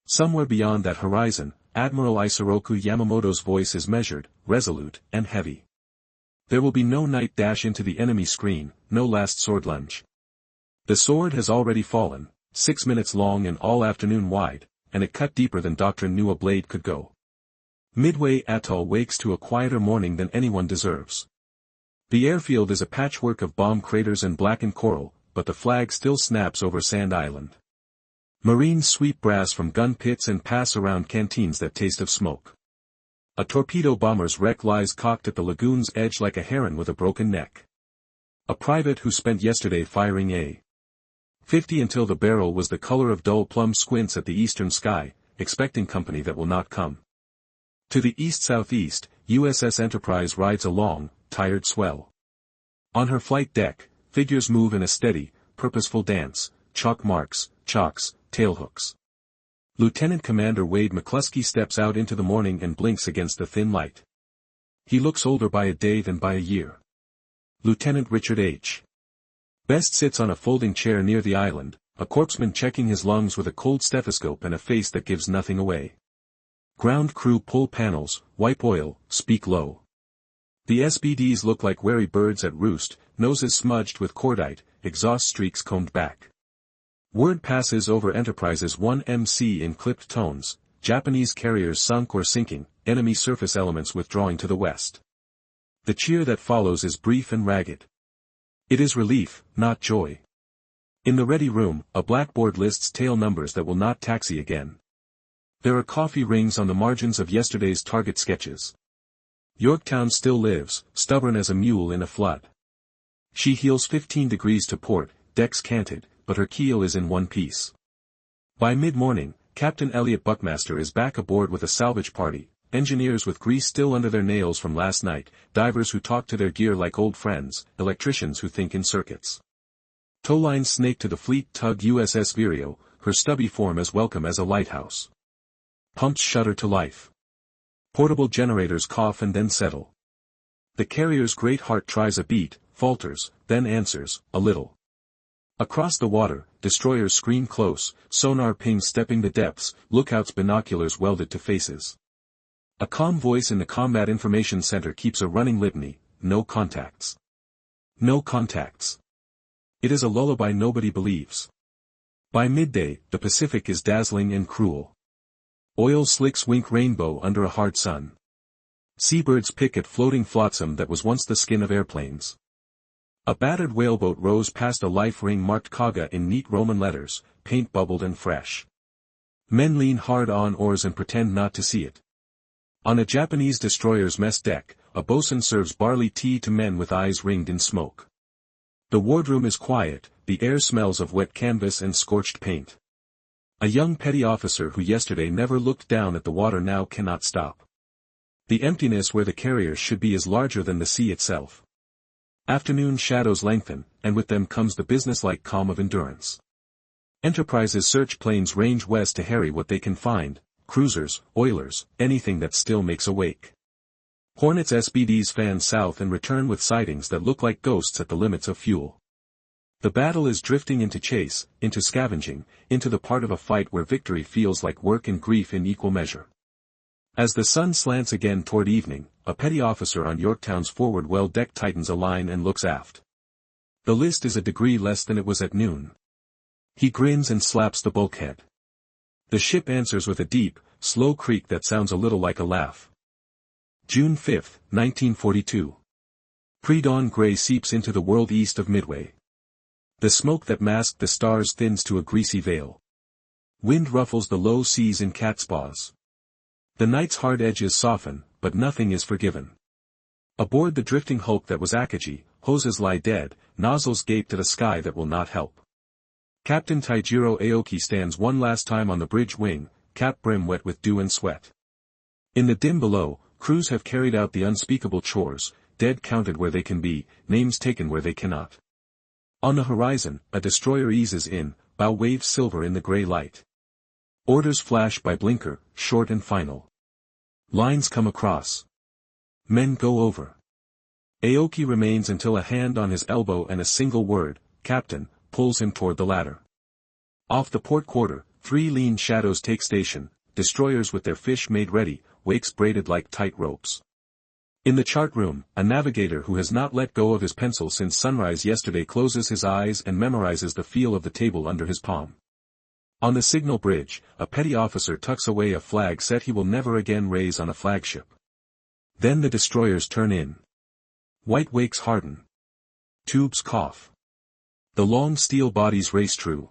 Somewhere beyond that horizon, Admiral Isoroku Yamamoto's voice is measured, resolute, and heavy. There will be no night dash into the enemy screen, no last sword lunge. The sword has already fallen, 6 minutes long and all afternoon wide, and it cut deeper than Doctrine knew a blade could go. Midway Atoll wakes to a quieter morning than anyone deserves. The airfield is a patchwork of bomb craters and blackened coral, but the flag still snaps over Sand Island. Marines sweep brass from gun pits and pass around canteens that taste of smoke. A torpedo bomber's wreck lies cocked at the lagoon's edge like a heron with a broken neck. A private who spent yesterday firing A-50 until the barrel was the color of dull plum squints at the eastern sky, expecting company that will not come. To the east-southeast, USS Enterprise rides a long, tired swell. On her flight deck, figures move in a steady, purposeful dance, chalk marks, chalks, tailhooks. Lieutenant Commander Wade McCluskey steps out into the morning and blinks against the thin light. He looks older by a day than by a year. Lieutenant Richard H. Best sits on a folding chair near the island, a corpseman checking his lungs with a cold stethoscope and a face that gives nothing away. Ground crew pull panels, wipe oil, speak low. The SBDs look like wary birds at roost, noses smudged with cordite, exhaust streaks combed back. Word passes over Enterprise's 1MC in clipped tones, Japanese carriers sunk or sinking, enemy surface elements withdrawing to the west. The cheer that follows is brief and ragged. It is relief, not joy. In the ready room, a blackboard lists tail numbers that will not taxi again. There are coffee rings on the margins of yesterday's target sketches. Yorktown still lives, stubborn as a mule in a flood. She heels 15 degrees to port, decks canted, but her keel is in one piece. By mid-morning, Captain Elliot Buckmaster is back aboard with a salvage party, engineers with grease still under their nails from last night, divers who talk to their gear like old friends, electricians who think in circuits. Towlines snake to the fleet tug USS Vireo, her stubby form as welcome as a lighthouse. Pumps shudder to life. Portable generators cough and then settle. The carrier's great heart tries a beat, falters, then answers, a little. Across the water, destroyers screen close, sonar pings stepping the depths, lookouts binoculars welded to faces. A calm voice in the Combat Information Center keeps a running litany, no contacts. No contacts. It is a lullaby nobody believes. By midday, the Pacific is dazzling and cruel. Oil slicks wink rainbow under a hard sun. Seabirds pick at floating flotsam that was once the skin of airplanes. A battered whaleboat rows past a life ring marked Kaga in neat Roman letters, paint bubbled and fresh. Men lean hard on oars and pretend not to see it. On a Japanese destroyer's mess deck, a bosun serves barley tea to men with eyes ringed in smoke. The wardroom is quiet, the air smells of wet canvas and scorched paint. A young petty officer who yesterday never looked down at the water now cannot stop. The emptiness where the carrier should be is larger than the sea itself. Afternoon shadows lengthen, and with them comes the businesslike calm of endurance. Enterprise's search planes range west to harry what they can find, cruisers, oilers, anything that still makes a wake. Hornets SBDs fan south and return with sightings that look like ghosts at the limits of fuel. The battle is drifting into chase, into scavenging, into the part of a fight where victory feels like work and grief in equal measure. As the sun slants again toward evening, a petty officer on Yorktown's forward well deck tightens a line and looks aft. The list is a degree less than it was at noon. He grins and slaps the bulkhead. The ship answers with a deep, slow creak that sounds a little like a laugh. June 5, 1942. Pre-dawn gray seeps into the world east of Midway. The smoke that masked the stars thins to a greasy veil. Wind ruffles the low seas in catspaws. The night's hard edges soften, but nothing is forgiven. Aboard the drifting hulk that was Akagi, hoses lie dead, nozzles gape at a sky that will not help. Captain Taijiro Aoki stands one last time on the bridge wing, cap brim wet with dew and sweat. In the dim below, crews have carried out the unspeakable chores, dead counted where they can be, names taken where they cannot. On the horizon, a destroyer eases in, bow waves silver in the gray light. Orders flash by blinker, short and final. Lines come across. Men go over. Aoki remains until a hand on his elbow and a single word, Captain, pulls him toward the ladder. Off the port quarter, 3 lean shadows take station, destroyers with their fish made ready, wakes braided like tight ropes. In the chart room, a navigator who has not let go of his pencil since sunrise yesterday closes his eyes and memorizes the feel of the table under his palm. On the signal bridge, a petty officer tucks away a flag set he will never again raise on a flagship. Then the destroyers turn in. White wakes harden. Tubes cough. The long steel bodies race true.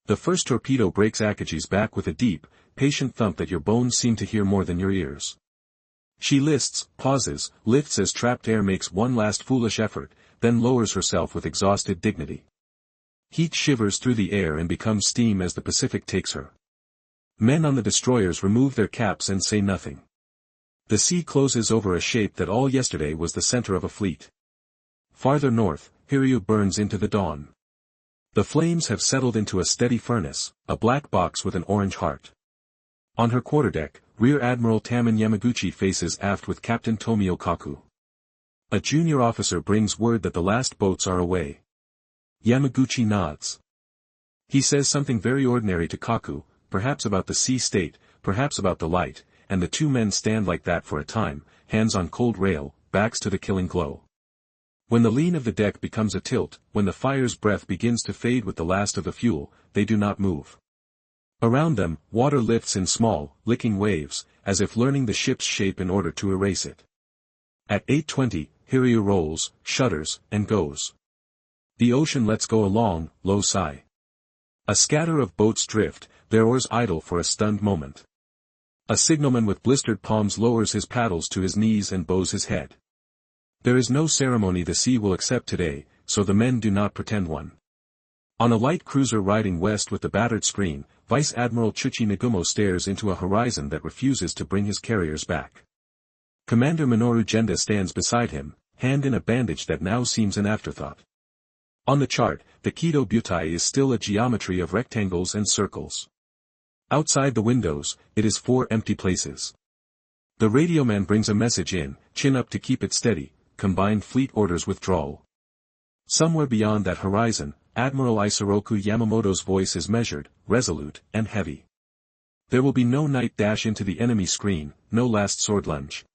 The first torpedo breaks Akagi's back with a deep, patient thump that your bones seem to hear more than your ears. She lists, pauses, lifts as trapped air makes one last foolish effort, then lowers herself with exhausted dignity. Heat shivers through the air and becomes steam as the Pacific takes her. Men on the destroyers remove their caps and say nothing. The sea closes over a shape that all yesterday was the center of a fleet. Farther north, Hiryu burns into the dawn. The flames have settled into a steady furnace, a black box with an orange heart. On her quarterdeck, Rear Admiral Taman Yamaguchi faces aft with Captain Tomio Kaku. A junior officer brings word that the last boats are away. Yamaguchi nods. He says something very ordinary to Kaku, perhaps about the sea state, perhaps about the light, and the two men stand like that for a time, hands on cold rail, backs to the killing glow. When the lean of the deck becomes a tilt, when the fire's breath begins to fade with the last of the fuel, they do not move. Around them, water lifts in small, licking waves, as if learning the ship's shape in order to erase it. At 8:20, Hiryu rolls, shudders, and goes. The ocean lets go a long, low sigh. A scatter of boats drift, their oars idle for a stunned moment. A signalman with blistered palms lowers his paddles to his knees and bows his head. There is no ceremony the sea will accept today, so the men do not pretend one. On a light cruiser riding west with the battered screen, Vice Admiral Nagumo stares into a horizon that refuses to bring his carriers back. Commander Minoru Genda stands beside him, hand in a bandage that now seems an afterthought. On the chart, the Kido Butai is still a geometry of rectangles and circles. Outside the windows, it is 4 empty places. The radioman brings a message in, chin up to keep it steady, combined fleet orders withdrawal. Somewhere beyond that horizon, Admiral Isoroku Yamamoto's voice is measured, resolute, and heavy. There will be no night dash into the enemy screen, no last sword lunge.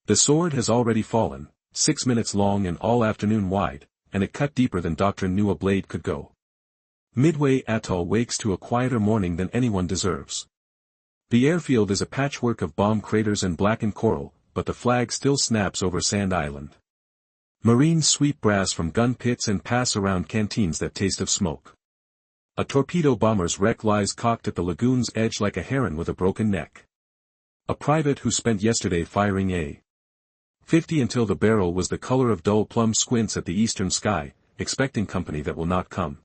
The sword has already fallen, 6 minutes long and all afternoon wide, and it cut deeper than Doctrine knew a blade could go. Midway Atoll wakes to a quieter morning than anyone deserves. The airfield is a patchwork of bomb craters and blackened coral, but the flag still snaps over Sand Island. Marines sweep brass from gun pits and pass around canteens that taste of smoke. A torpedo bomber's wreck lies cocked at the lagoon's edge like a heron with a broken neck. A private who spent yesterday firing A-50 until the barrel was the color of dull plum squints at the eastern sky, expecting company that will not come.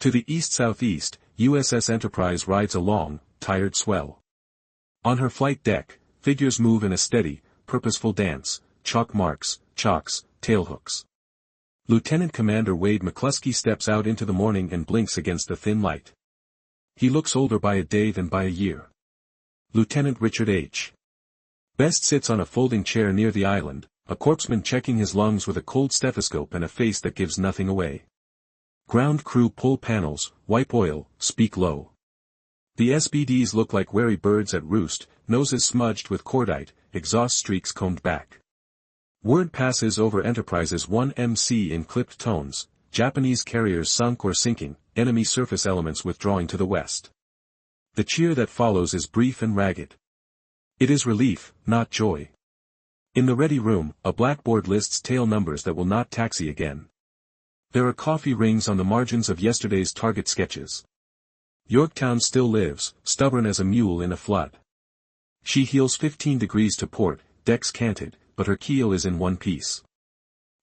To the east-southeast, USS Enterprise rides a long, tired swell. On her flight deck, figures move in a steady, purposeful dance, chalk marks, chalks, tailhooks. Lieutenant Commander Wade McCluskey steps out into the morning and blinks against the thin light. He looks older by a day than by a year. Lieutenant Richard H. Best sits on a folding chair near the island, a corpseman checking his lungs with a cold stethoscope and a face that gives nothing away. Ground crew pull panels, wipe oil, speak low. The SBDs look like wary birds at roost, noses smudged with cordite, exhaust streaks combed back. Word passes over Enterprise's 1MC in clipped tones, Japanese carriers sunk or sinking, enemy surface elements withdrawing to the west. The cheer that follows is brief and ragged. It is relief, not joy. In the ready room, a blackboard lists tail numbers that will not taxi again. There are coffee rings on the margins of yesterday's target sketches. Yorktown still lives, stubborn as a mule in a flood. She heels 15 degrees to port, decks canted, but her keel is in one piece.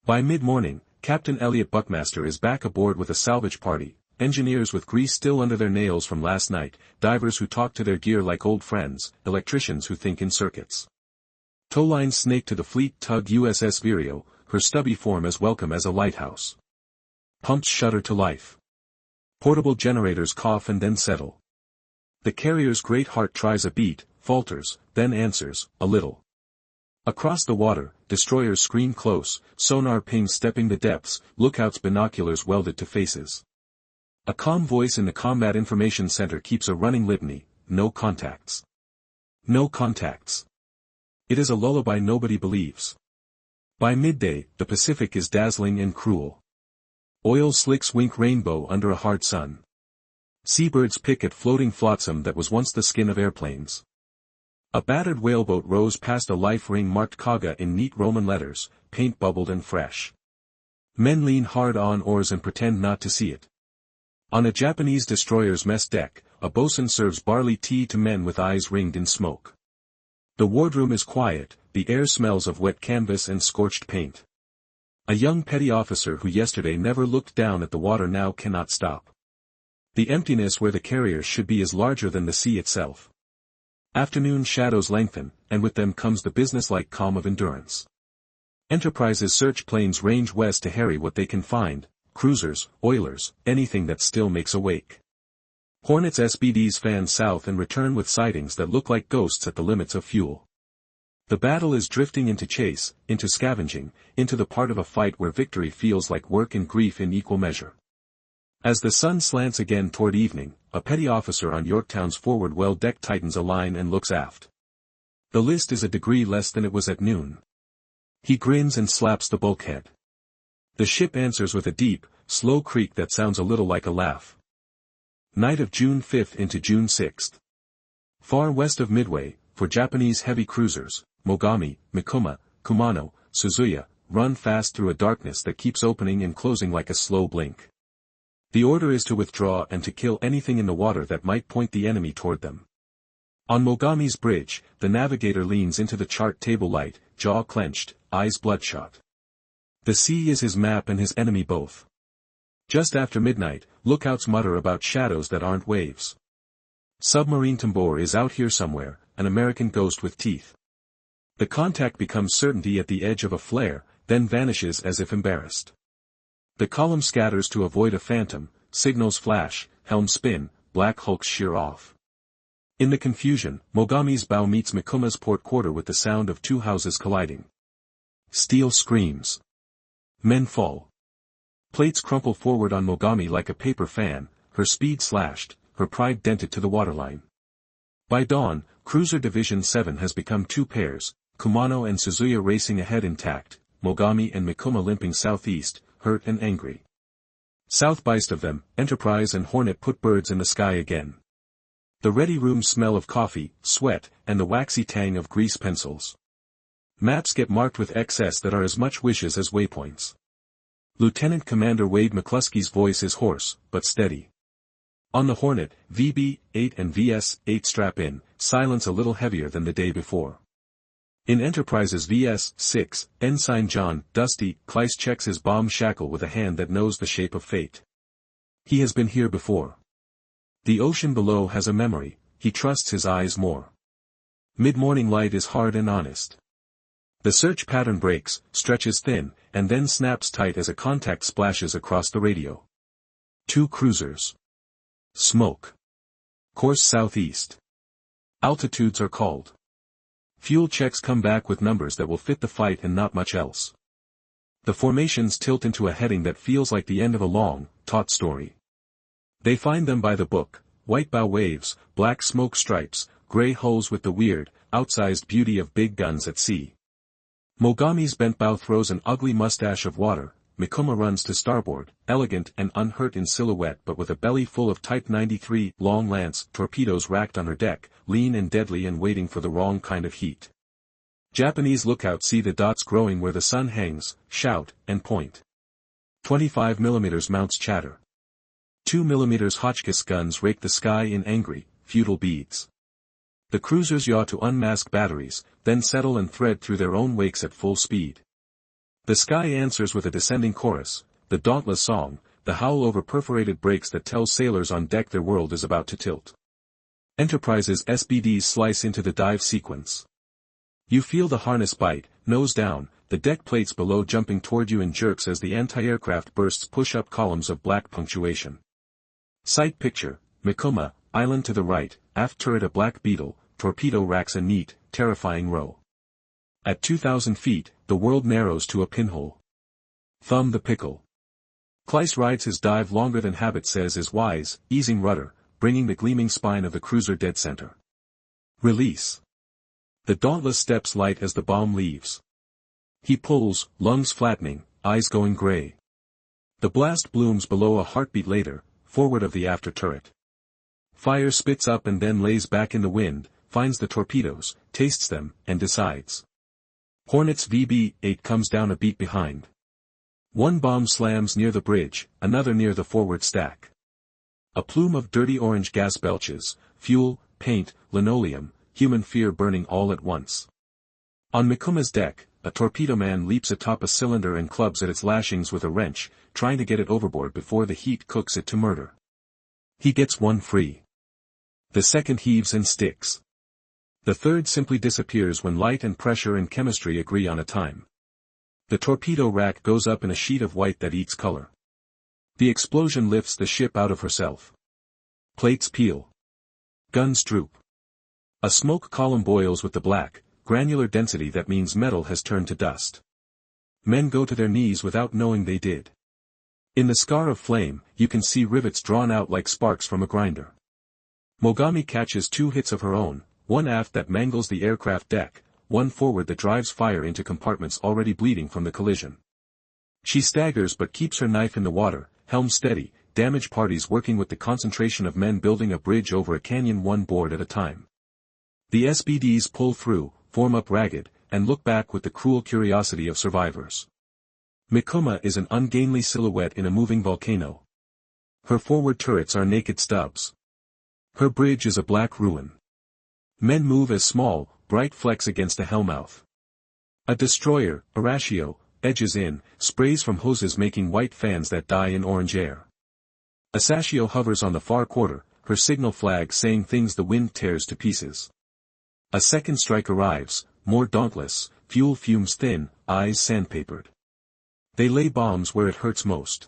By mid-morning, Captain Elliot Buckmaster is back aboard with a salvage party, engineers with grease still under their nails from last night, divers who talk to their gear like old friends, electricians who think in circuits. Towlines snake to the fleet tug USS Vireo, her stubby form as welcome as a lighthouse. Pumps shudder to life. Portable generators cough and then settle. The carrier's great heart tries a beat, falters, then answers, a little. Across the water, destroyers screen close, sonar pings stepping the depths, lookouts binoculars welded to faces. A calm voice in the Combat Information Center keeps a running litany, no contacts. No contacts. It is a lullaby nobody believes. By midday, the Pacific is dazzling and cruel. Oil slicks wink rainbow under a hard sun. Seabirds pick at floating flotsam that was once the skin of airplanes. A battered whaleboat rows past a life ring marked Kaga in neat Roman letters, paint bubbled and fresh. Men lean hard on oars and pretend not to see it. On a Japanese destroyer's mess deck, a bosun serves barley tea to men with eyes ringed in smoke. The wardroom is quiet, the air smells of wet canvas and scorched paint. A young petty officer who yesterday never looked down at the water now cannot stop. The emptiness where the carriers should be is larger than the sea itself. Afternoon shadows lengthen, and with them comes the businesslike calm of endurance. Enterprise's search planes range west to harry what they can find, cruisers, oilers, anything that still makes a wake. Hornets SBDs fan south and return with sightings that look like ghosts at the limits of fuel. The battle is drifting into chase, into scavenging, into the part of a fight where victory feels like work and grief in equal measure. As the sun slants again toward evening, a petty officer on Yorktown's forward well deck tightens a line and looks aft. The list is a degree less than it was at noon. He grins and slaps the bulkhead. The ship answers with a deep, slow creak that sounds a little like a laugh. Night of June 5th into June 6th. Far west of Midway, for Japanese heavy cruisers, Mogami, Mikuma, Kumano, Suzuya, run fast through a darkness that keeps opening and closing like a slow blink. The order is to withdraw and to kill anything in the water that might point the enemy toward them. On Mogami's bridge, the navigator leans into the chart table light, jaw clenched, eyes bloodshot. The sea is his map and his enemy both. Just after midnight, lookouts mutter about shadows that aren't waves. Submarine Tambor is out here somewhere, an American ghost with teeth. The contact becomes certainty at the edge of a flare, then vanishes as if embarrassed. The column scatters to avoid a phantom, signals flash, helm spin, black hulks sheer off. In the confusion, Mogami's bow meets Mikuma's port quarter with the sound of two houses colliding. Steel screams. Men fall. Plates crumple forward on Mogami like a paper fan, her speed slashed, her pride dented to the waterline. By dawn, Cruiser Division 7 has become two pairs, Kumano and Suzuya racing ahead intact, Mogami and Mikuma limping southeast, hurt and angry. Southwest of them, Enterprise and Hornet put birds in the sky again. The ready room smell of coffee, sweat, and the waxy tang of grease pencils. Maps get marked with XS that are as much wishes as waypoints. Lieutenant Commander Wade McCluskey's voice is hoarse, but steady. On the Hornet, VB-8 and VS-8 strap in, silence a little heavier than the day before. In Enterprise's VS-6, Ensign John Dusty Kleiss checks his bomb shackle with a hand that knows the shape of fate. He has been here before. The ocean below has a memory, he trusts his eyes more. Mid-morning light is hard and honest. The search pattern breaks, stretches thin, and then snaps tight as a contact splashes across the radio. Two cruisers. Smoke. Course southeast. Altitudes are called. Fuel checks come back with numbers that will fit the fight and not much else. The formations tilt into a heading that feels like the end of a long, taut story. They find them by the book, white bow waves, black smoke stripes, gray hulls with the weird, outsized beauty of big guns at sea. Mogami's bent bow throws an ugly mustache of water, Mikuma runs to starboard, elegant and unhurt in silhouette but with a belly full of Type 93 long lance torpedoes racked on her deck, lean and deadly and waiting for the wrong kind of heat. Japanese lookouts see the dots growing where the sun hangs, shout, and point. 25mm mounts chatter. 2mm Hotchkiss guns rake the sky in angry, futile beads. The cruisers yaw to unmask batteries, then settle and thread through their own wakes at full speed. The sky answers with a descending chorus, the Dauntless song, the howl over perforated brakes that tells sailors on deck their world is about to tilt. Enterprise's SBDs slice into the dive sequence. You feel the harness bite, nose down, the deck plates below jumping toward you in jerks as the anti-aircraft bursts push up columns of black punctuation. Sight picture, Mikuma, island to the right, aft turret a black beetle, torpedo racks a neat, terrifying row. At 2,000 feet, the world narrows to a pinhole. Thumb the pickle. Kleiss rides his dive longer than habit says is wise, easing rudder, bringing the gleaming spine of the cruiser dead center. Release. The Dauntless steps light as the bomb leaves. He pulls, lungs flattening, eyes going gray. The blast blooms below a heartbeat later, forward of the after turret. Fire spits up and then lays back in the wind, finds the torpedoes, tastes them, and decides. Hornet's VB-8 comes down a beat behind. One bomb slams near the bridge, another near the forward stack. A plume of dirty orange gas belches, fuel, paint, linoleum, human fear burning all at once. On Mikuma's deck, a torpedo man leaps atop a cylinder and clubs at its lashings with a wrench, trying to get it overboard before the heat cooks it to murder. He gets one free. The second heaves and sticks. The third simply disappears when light and pressure and chemistry agree on a time. The torpedo rack goes up in a sheet of white that eats color. The explosion lifts the ship out of herself. Plates peel. Guns droop. A smoke column boils with the black, granular density that means metal has turned to dust. Men go to their knees without knowing they did. In the scar of flame, you can see rivets drawn out like sparks from a grinder. Mogami catches two hits of her own, one aft that mangles the aircraft deck, one forward that drives fire into compartments already bleeding from the collision. She staggers but keeps her knife in the water, helm steady, damage parties working with the concentration of men building a bridge over a canyon one board at a time. The SBDs pull through, form up ragged, and look back with the cruel curiosity of survivors. Mikuma is an ungainly silhouette in a moving volcano. Her forward turrets are naked stubs. Her bridge is a black ruin. Men move as small, bright flecks against a hellmouth. A destroyer, Arashio, edges in, sprays from hoses making white fans that die in orange air. Asashio hovers on the far quarter, her signal flag saying things the wind tears to pieces. A second strike arrives, more dauntless, fuel fumes thin, eyes sandpapered. They lay bombs where it hurts most.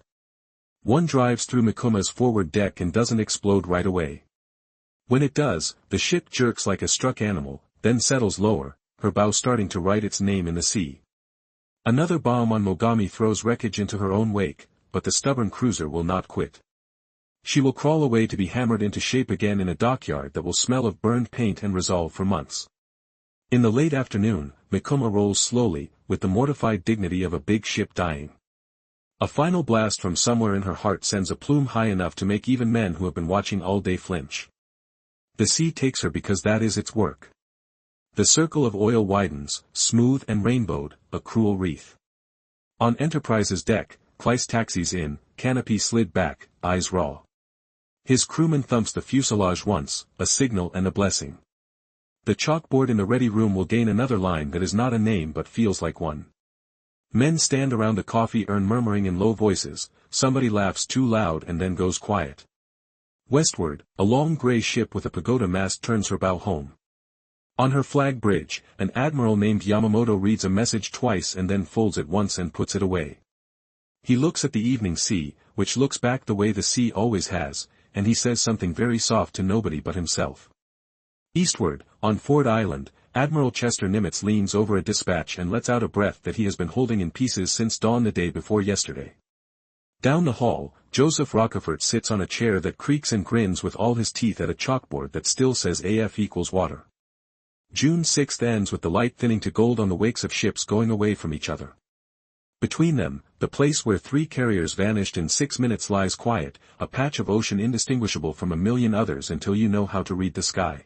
One drives through Mikuma's forward deck and doesn't explode right away. When it does, the ship jerks like a struck animal, then settles lower, her bow starting to write its name in the sea. Another bomb on Mogami throws wreckage into her own wake, but the stubborn cruiser will not quit. She will crawl away to be hammered into shape again in a dockyard that will smell of burned paint and resolve for months. In the late afternoon, Mikuma rolls slowly, with the mortified dignity of a big ship dying. A final blast from somewhere in her heart sends a plume high enough to make even men who have been watching all day flinch. The sea takes her because that is its work. The circle of oil widens, smooth and rainbowed, a cruel wreath. On Enterprise's deck, Kleiss taxis in, canopy slid back, eyes raw. His crewman thumps the fuselage once, a signal and a blessing. The chalkboard in the ready room will gain another line that is not a name but feels like one. Men stand around the coffee urn murmuring in low voices, somebody laughs too loud and then goes quiet. Westward, a long gray ship with a pagoda mast turns her bow home. On her flag bridge, an admiral named Yamamoto reads a message twice and then folds it once and puts it away. He looks at the evening sea, which looks back the way the sea always has, and he says something very soft to nobody but himself. Eastward, on Ford Island, Admiral Chester Nimitz leans over a dispatch and lets out a breath that he has been holding in pieces since dawn the day before yesterday. Down the hall, Joseph Rockefort sits on a chair that creaks and grins with all his teeth at a chalkboard that still says AF equals water. June 6th ends with the light thinning to gold on the wakes of ships going away from each other. Between them, the place where 3 carriers vanished in 6 minutes lies quiet, a patch of ocean indistinguishable from a million others until you know how to read the sky.